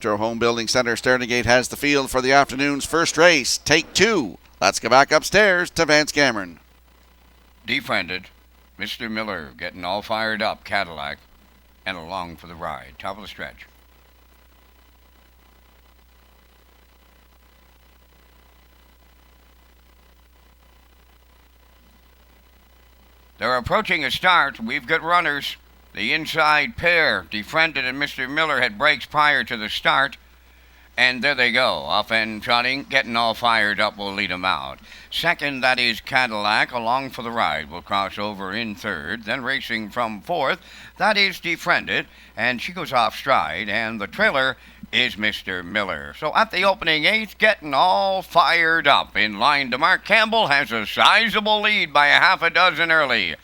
Metro Home Building Center starting gate has the field for the afternoon's first race. Take two. Let's go back upstairs to Vance Cameron. Defriended. Mr. Miller getting all fired up. Cadillac. And along for the ride. Top of the stretch. They're approaching a start. We've got runners. The inside pair, Defriended and Mr. Miller, had brakes prior to the start. And there they go, off and trotting, getting all fired up, will lead them out. Second, that is Cadillac, along for the ride, will cross over in third. Then racing from fourth, that is Defriended, and she goes off stride. And the trailer is Mr. Miller. So at the opening eighth, getting all fired up. In line to Mark Campbell, has a sizable lead by a half a dozen early.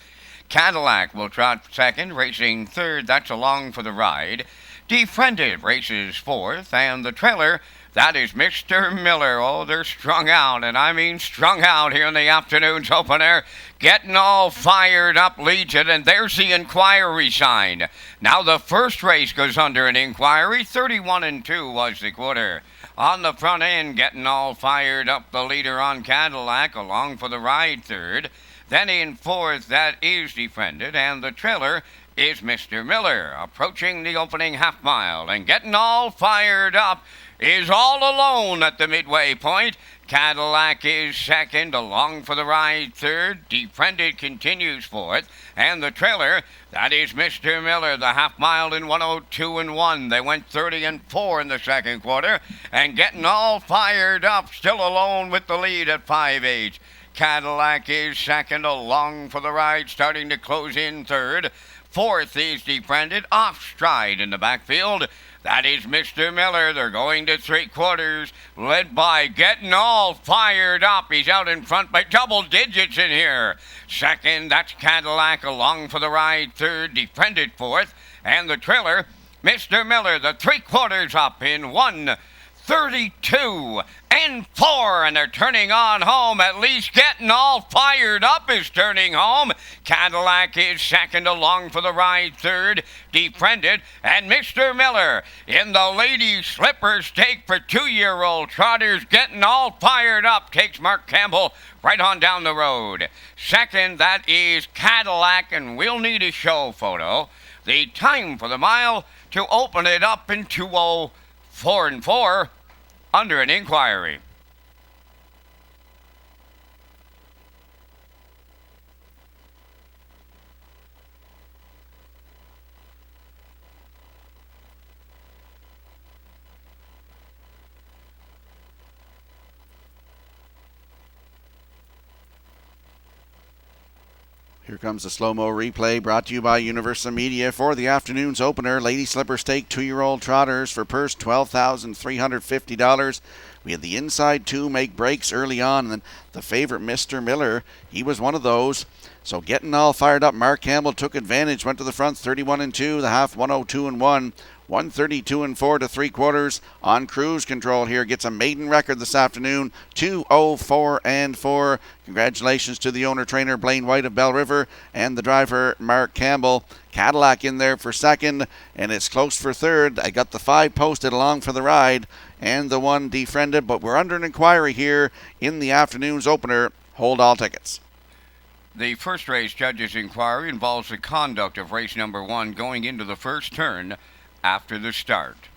Cadillac will trot second, racing third, that's along for the ride. Defriended races fourth, and the trailer, that is Mr. Miller. Oh, they're strung out, and I mean strung out here in the afternoon's opener. Getting all fired up leads it, and there's the inquiry sign. Now the first race goes under an inquiry. 31-2 was the quarter. On the front end, getting all fired up, the leader on Cadillac, along for the ride third. Then in fourth, that is Defriended, and the trailer is Mr. Miller, approaching the opening half mile, and getting all fired up is all alone at the midway point. Cadillac is second, along for the ride third. Defriended continues fourth, and the trailer, that is Mr. Miller, the half mile in 102-1. They went 30-4 in the second quarter, and getting all fired up, still alone with the lead at 5/8. Cadillac is second, along for the ride, starting to close in third. Fourth is Defriended, off stride in the backfield. That is Mr. Miller. They're going to three quarters, led by getting all fired up. He's out in front by double digits in here. Second, that's Cadillac, along for the ride. Third, Defriended fourth. And the trailer, Mr. Miller, the three quarters up in 1:32-4, and they're turning on home. At least getting all fired up is turning home. Cadillac is second, along for the ride third. Defriended, and Mr. Miller in the lady slipper stake for 2-year-old trotters, getting all fired up, takes Mark Campbell right on down the road. Second, that is Cadillac, and we'll need a show photo. The time for the mile to open it up in 2:04-4 under an inquiry. Here comes the slow-mo replay brought to you by Universal Media for the afternoon's opener. Lady Slipper Stake 2-year-old trotters for purse $12,350. We had the inside two make breaks early on, and then the favorite, Mr. Miller, he was one of those. So getting all fired up, Mark Campbell took advantage, went to the front 31-2, the half 102-1. 132-4 to three quarters on cruise control here. Gets a maiden record this afternoon, 2:04-4. Congratulations to the owner-trainer Blaine White of Bell River and the driver Mark Campbell. Cadillac in there for second, and it's close for third. I got the 5 posted along for the ride and the 1 Defriended, but we're under an inquiry here in the afternoon's opener. Hold all tickets. The first race judge's inquiry involves the conduct of race number 1 going into the first turn after the start.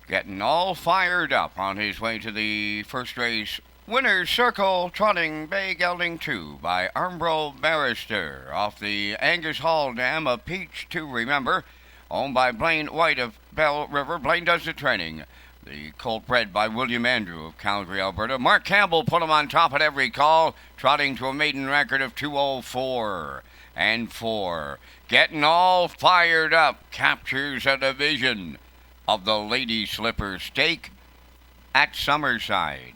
Getting all fired up on his way to the first race. Winner's Circle, trotting Bay Gelding 2 by Armbro Barrister off the Angus Hall Dam, a peach to remember, owned by Blaine White of Bell River. Blaine does the training. The colt bred by William Andrew of Calgary, Alberta. Mark Campbell put him on top at every call, trotting to a maiden record of 2:04 and 4. Getting all fired up, captures a division of the Lady Slipper Stake at Summerside.